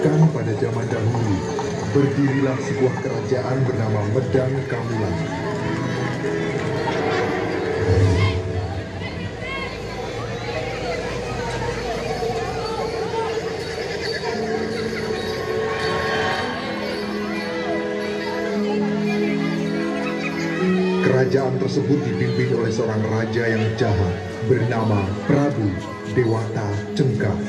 Bahkan pada zaman dahulu, berdirilah sebuah kerajaan bernama Medang Kamulan. Kerajaan tersebut dipimpin oleh seorang raja yang jahat bernama Prabu Dewata Cengkar.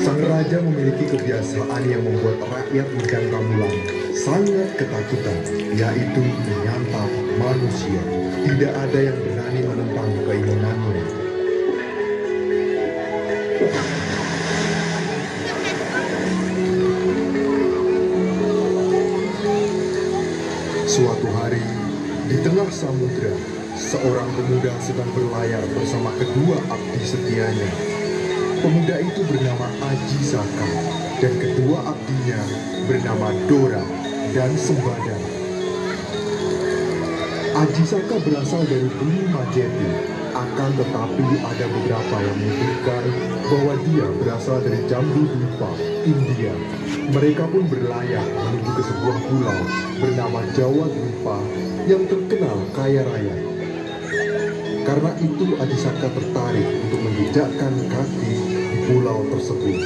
Sang raja memiliki kebiasaan yang membuat rakyat Medang Kamulan sangat ketakutan, yaitu menyantap manusia. Tidak ada yang berani menentang keinginannya. Suatu hari, di tengah samudera, seorang pemuda sedang berlayar bersama kedua abdi setianya. Pemuda itu bernama Aji Saka, dan kedua abdinya bernama Dora dan Sembada. Aji Saka berasal dari bumi Majeti, akan tetapi ada beberapa yang menyebutkan bahwa dia berasal dari Jambu Dwipa, India. Mereka pun berlayar menuju ke sebuah pulau bernama Jawa Dwipa yang terkenal kaya raya. Karena itu Aji Saka tertarik untuk menjejakkan kaki di pulau tersebut.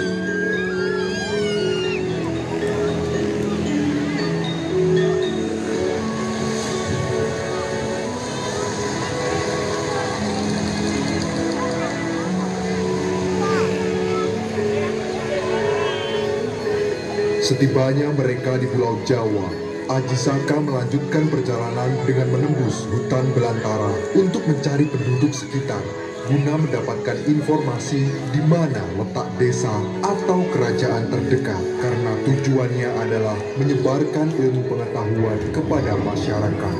Setibanya mereka di Pulau Jawa, Aji Saka melanjutkan perjalanan dengan menembus hutan belantara untuk mencari penduduk sekitar guna mendapatkan informasi di mana letak desa atau kerajaan terdekat, karena tujuannya adalah menyebarkan ilmu pengetahuan kepada masyarakat.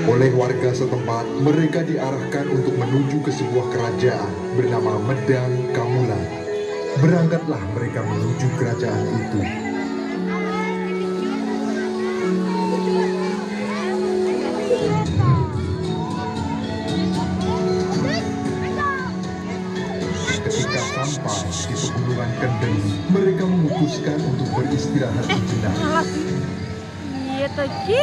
Oleh warga setempat, mereka diarahkan untuk menuju ke sebuah kerajaan bernama Medang Kamulan. Berangkatlah mereka menuju kerajaan itu. Ketika sampai di pegunungan Kendeng, mereka memutuskan untuk beristirahat sejenak. Iya tadi.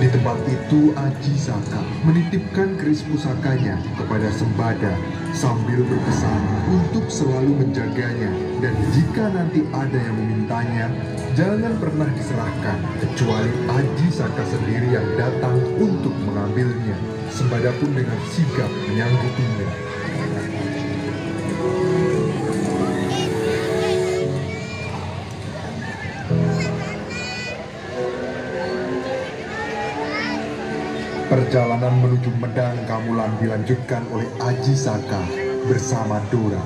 Di tempat itu Aji Saka menitipkan keris pusakanya kepada Sembada sambil berpesan untuk selalu menjaganya, dan jika nanti ada yang memintanya, jangan pernah diserahkan kecuali Aji Saka sendiri yang datang untuk mengambilnya. Sembada pun dengan sigap menyanggupinya. Perjalanan menuju Medang Kamulan dilanjutkan oleh Aji Saka bersama Dora.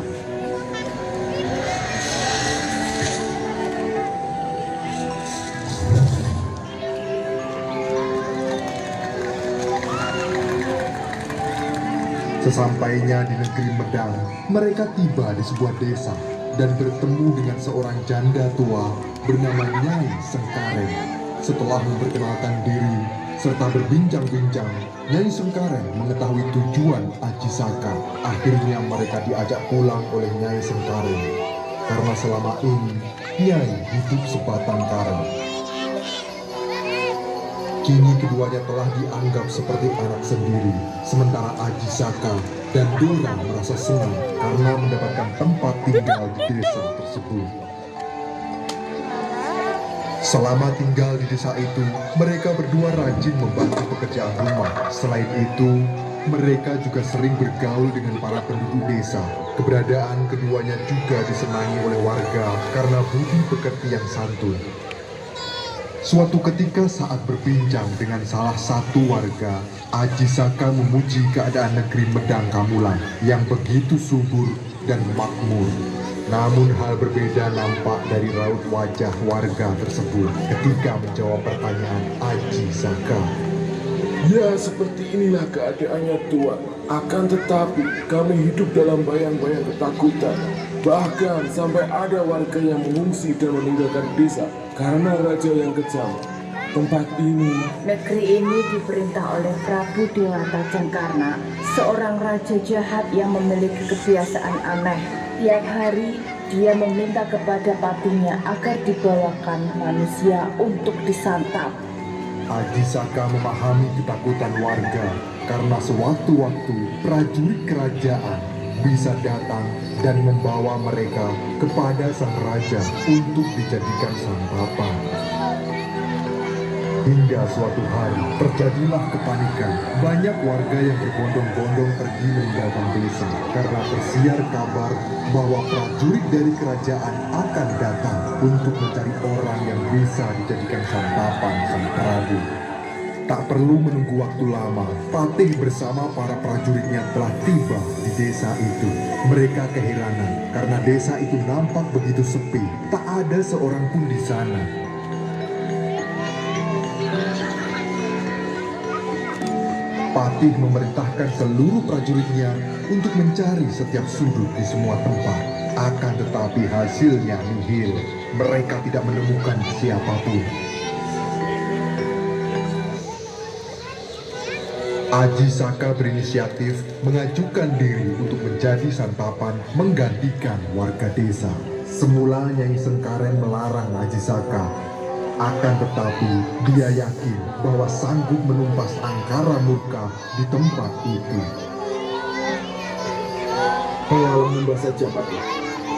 Sesampainya di negeri Medang, mereka tiba di sebuah desa dan bertemu dengan seorang janda tua bernama Nyai Sengkaren. Setelah memperkenalkan diri serta berbincang-bincang, Nyai Sengkaren mengetahui tujuan Aji Saka. Akhirnya mereka diajak pulang oleh Nyai Sengkaren, karena selama ini Nyai hidup sebatang kara. Kini keduanya telah dianggap seperti anak sendiri, sementara Aji Saka dan Dora merasa senang karena mendapatkan tempat tinggal di desa tersebut. Selama tinggal di desa itu, mereka berdua rajin membantu pekerjaan rumah. Selain itu, mereka juga sering bergaul dengan para penduduk desa. Keberadaan keduanya juga disenangi oleh warga karena budi pekerti yang santun. Suatu ketika saat berbincang dengan salah satu warga, Aji Saka memuji keadaan negeri Medang Kamulan yang begitu subur dan makmur. Namun hal berbeda nampak dari raut wajah warga tersebut ketika menjawab pertanyaan Aji Saka. Ya, seperti inilah keadaannya, Tuan. Akan tetapi kami hidup dalam bayang-bayang ketakutan. Bahkan sampai ada warga yang mengungsi dan meninggalkan desa karena raja yang kejam. Tempat ini Negeri ini diperintah oleh Prabu Dewata Cengkarna, seorang raja jahat yang memiliki kebiasaan aneh. Tiap hari dia meminta kepada patinya agar dibawakan manusia untuk disantap. Aji Saka memahami ketakutan warga karena sewaktu-waktu prajurit kerajaan bisa datang dan membawa mereka kepada sang raja untuk dijadikan santapan. Hingga suatu hari terjadilah kepanikan. Banyak warga yang berbondong-bondong pergi meninggalkan desa karena tersiar kabar bahwa prajurit dari kerajaan akan datang untuk mencari orang yang bisa dijadikan santapan sang prabu. Tak perlu menunggu waktu lama, Patih bersama para prajuritnya telah tiba di desa itu. Mereka keheranan karena desa itu nampak begitu sepi, tak ada seorang pun di sana. Patih memerintahkan seluruh prajuritnya untuk mencari setiap sudut di semua tempat. Akan tetapi hasilnya nihil. Mereka tidak menemukan siapapun. Aji Saka berinisiatif mengajukan diri untuk menjadi santapan menggantikan warga desa. Semula Nyai Sengkaren melarang Aji Saka. Akan tetapi dia yakin bahwa sanggup menumpas angkara murka di tempat itu. Hayalah hamba saja, Patih.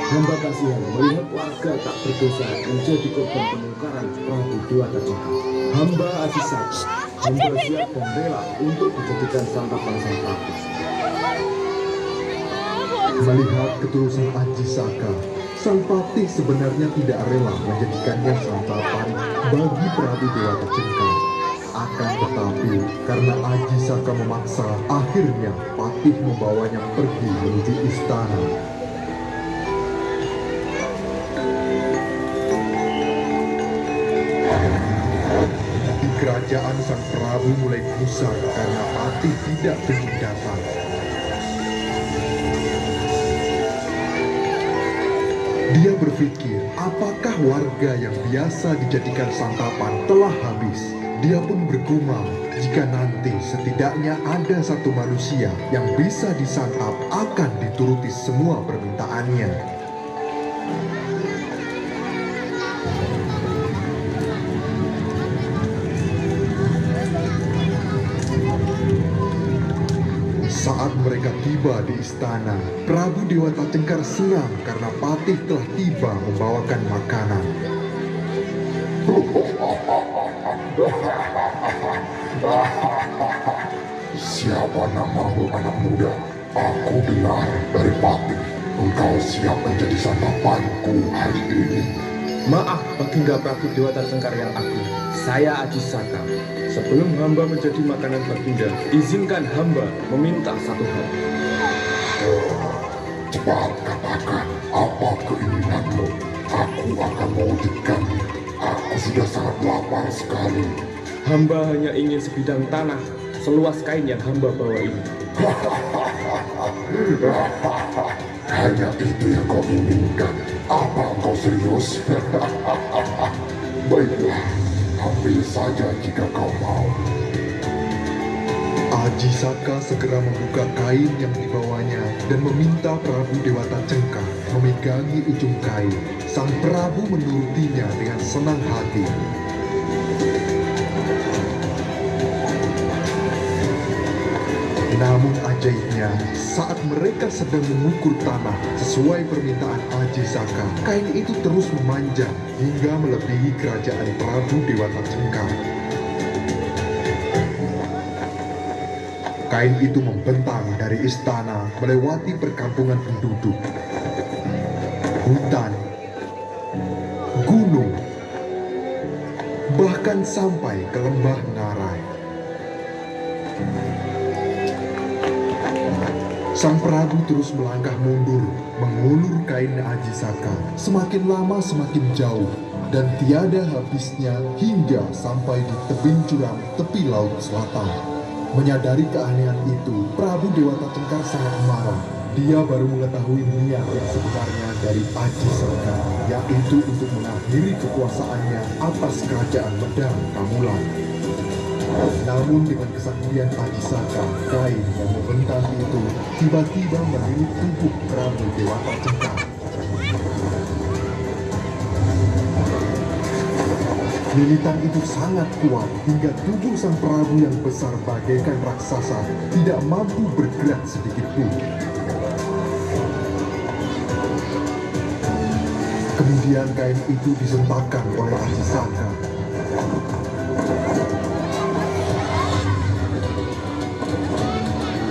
Hamba kasihan melihat warga tak berdosa menjadi korban penungkaran Prabu Dewata Cengkarna. Hamba Aji Saka, hamba siap dan rela untuk dijadikan santapan sang Prabu. Melihat ketulusan Aji Saka, sang patih sebenarnya tidak rela menjadikannya santapan bagi Prabu Dewata Cengkarna. Akan tetapi karena Aji Saka memaksa, akhirnya patih membawanya pergi menuju istana. Di kerajaan sang Prabu mulai gusar karena patih tidak kunjung datang. Dia berpikir, apakah warga yang biasa dijadikan santapan telah habis? Dia pun bergumam, jika nanti setidaknya ada satu manusia yang bisa disantap akan dituruti semua permintaannya. Saat mereka tiba di istana, Prabu Dewata Cengkar senang karena patih telah tiba membawakan makanan. Siapa namamu anak muda? Aku dengar dari Patih, engkau siap menjadi santapanku hari ini. Maaf Baginda Prabu Dewata Cengkar yang agung, saya Aji Saka. Sebelum hamba menjadi makanan Baginda, izinkan hamba meminta satu hal. Cepat katakan apa keinginanmu. Aku akan mewujudkannya. Aku sudah sangat lapar sekali. Hamba hanya ingin sebidang tanah seluas kain yang hamba bawa ini. Hanya itu yang kau inginkan. Apa engkau serius? Baiklah, ambil saja jika kau mau. Aji Saka segera membuka kain yang dibawanya dan meminta Prabu Dewata Cengkar memegangi ujung kain. Sang Prabu menurutinya dengan senang hati. Namun ajaibnya, saat mereka sedang mengukur tanah sesuai permintaan Aji Saka, kain itu terus memanjang hingga melebihi kerajaan Prabu Dewata Cengkar. Kain itu membentang dari istana melewati perkampungan penduduk, hutan, gunung, bahkan sampai ke lembah Ngarai. Sang Prabu terus melangkah mundur, mengulur kain Aji Saka. Semakin lama semakin jauh, dan tiada habisnya hingga sampai di tebing curam tepi laut selatan. Menyadari keanehan itu, Prabu Dewata Cengkar sangat marah. Dia baru mengetahui niat yang sebenarnya dari Aji Saka, yaitu untuk mengakhiri kekuasaannya atas kerajaan Medang Kamulan. Namun dengan kesaktian Aji Saka, kain yang membentang itu tiba-tiba melilit tubuh Prabu Dewata Cengkar. Lilitan itu sangat kuat hingga tubuh sang Prabu yang besar bagaikan raksasa tidak mampu bergerak sedikit pun. Kemudian kain itu disentakan oleh Aji Saka.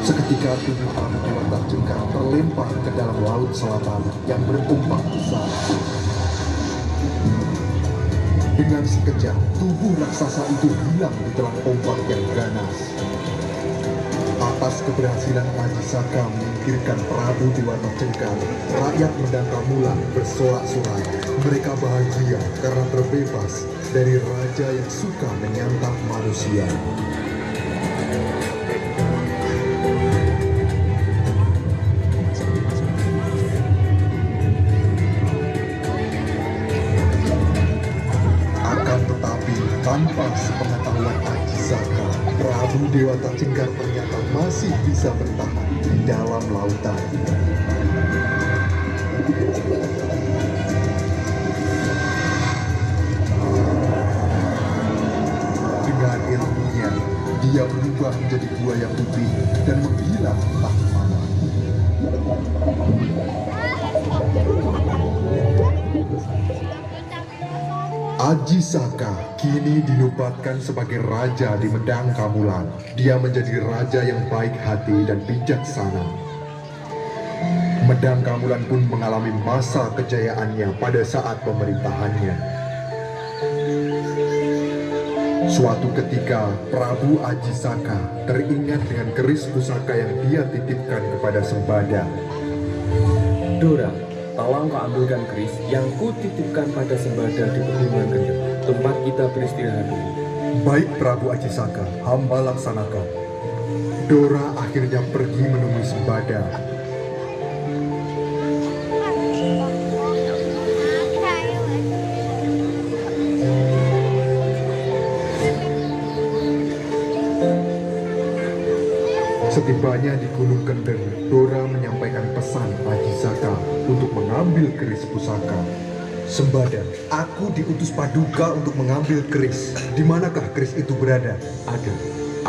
Seketika tubuh Prabu Dewata Cengkar terlempar ke dalam laut selatan yang berombak besar. Dengan sekejap, tubuh raksasa itu hilang di telan ombak yang ganas. Atas keberhasilan Aji Saka menyingkirkan Prabu Dewata Cengkar, rakyat Medang Kamulan bersorak-sorai. Mereka bahagia karena terbebas dari raja yang suka menyantap manusia. Akan tetapi, tanpa sepengetahuan Aji Saka, Prabu Dewata Cengkar ternyata masih bisa bertahan di dalam lautan. Dengan ilmunya, dia berubah menjadi buaya putih dan menghilang entah kemana. Aji Saka kini dinobatkan sebagai raja di Medang Kamulan. Dia menjadi raja yang baik hati dan bijaksana. Medang Kamulan pun mengalami masa kejayaannya pada saat pemerintahannya. Suatu ketika, Prabu Aji Saka teringat dengan keris pusaka yang dia titipkan kepada Sembada. Dora, tolong kau ambilkan keris yang kutitipkan pada Sembada di Pegunungan Kendeng, tempat kita beristirahat dulu. Baik Prabu Aji Saka, hamba laksanakan. Dora akhirnya pergi menemui Sembada. Setibanya di Gunung Kendeng, Dora menyampaikan pesan Aji Saka untuk mengambil keris pusaka. Sembada, aku diutus Paduka untuk mengambil keris. Di manakah keris itu berada? Ada,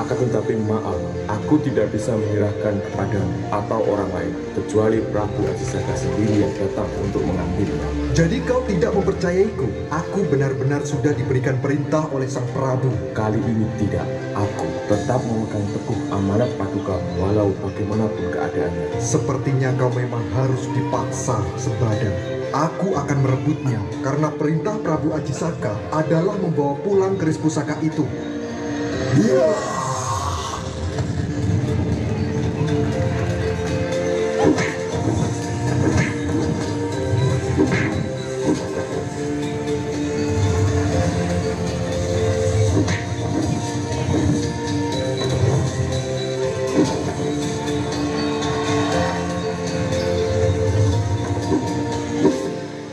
akan tetapi maaf, aku tidak bisa menyerahkan kepadamu atau orang lain, kecuali Prabu Aji Saka sendiri yang datang untuk mengambilnya. Jadi kau tidak mempercayaiku? Aku benar-benar sudah diberikan perintah oleh sang Prabu. Kali ini tidak, aku tetap memegang teguh amanat Paduka walau bagaimanapun keadaannya. Sepertinya kau memang harus dipaksa, Sembada. Aku akan merebutnya karena perintah Prabu Aji Saka adalah membawa pulang keris pusaka itu.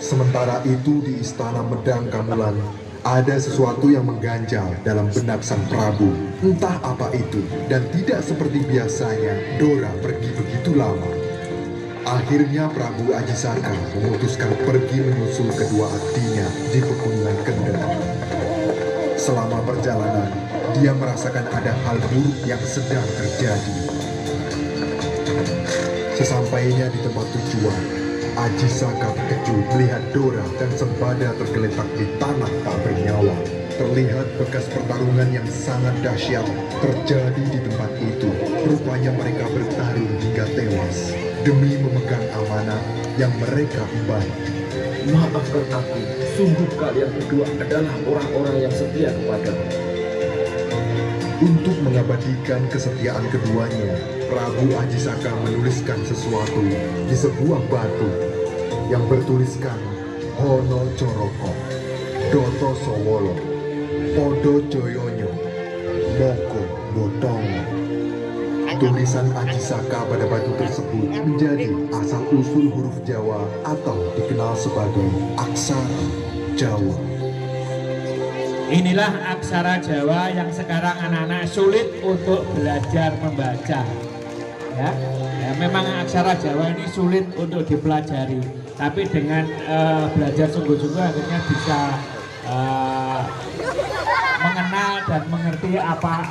Sementara itu di istana Medang Kamulan, ada sesuatu yang mengganjal dalam benak sang Prabu. Entah apa itu, dan tidak seperti biasanya Dora pergi begitu lama. Akhirnya Prabu Aji Saka memutuskan pergi menyusul kedua abdinya di Pegunungan Kendeng. Selama perjalanan, dia merasakan ada hal buruk yang sedang terjadi. Sesampainya di tempat tujuan, Aji Saka terkejut melihat Dora dan Sembada tergeletak di tanah tak bernyawa. Terlihat bekas pertarungan yang sangat dahsyat terjadi di tempat itu. Rupanya mereka bertarung hingga tewas demi memegang amanah yang mereka emban. Maafkan aku, sungguh kalian berdua adalah orang-orang yang setia kepadamu. Untuk mengabadikan kesetiaan keduanya, Prabu Aji Saka menuliskan sesuatu di sebuah batu yang bertuliskan Hono Coroko, Doto Sowolo, Podo Joyonyo, Moko Botong. Tulisan Aji Saka pada batu tersebut menjadi asal-usul huruf Jawa atau dikenal sebagai aksara Jawa. Inilah aksara Jawa yang sekarang anak-anak sulit untuk belajar membaca. Ya, memang aksara Jawa ini sulit untuk dipelajari, tapi dengan belajar sungguh-sungguh akhirnya bisa mengenal dan mengerti apa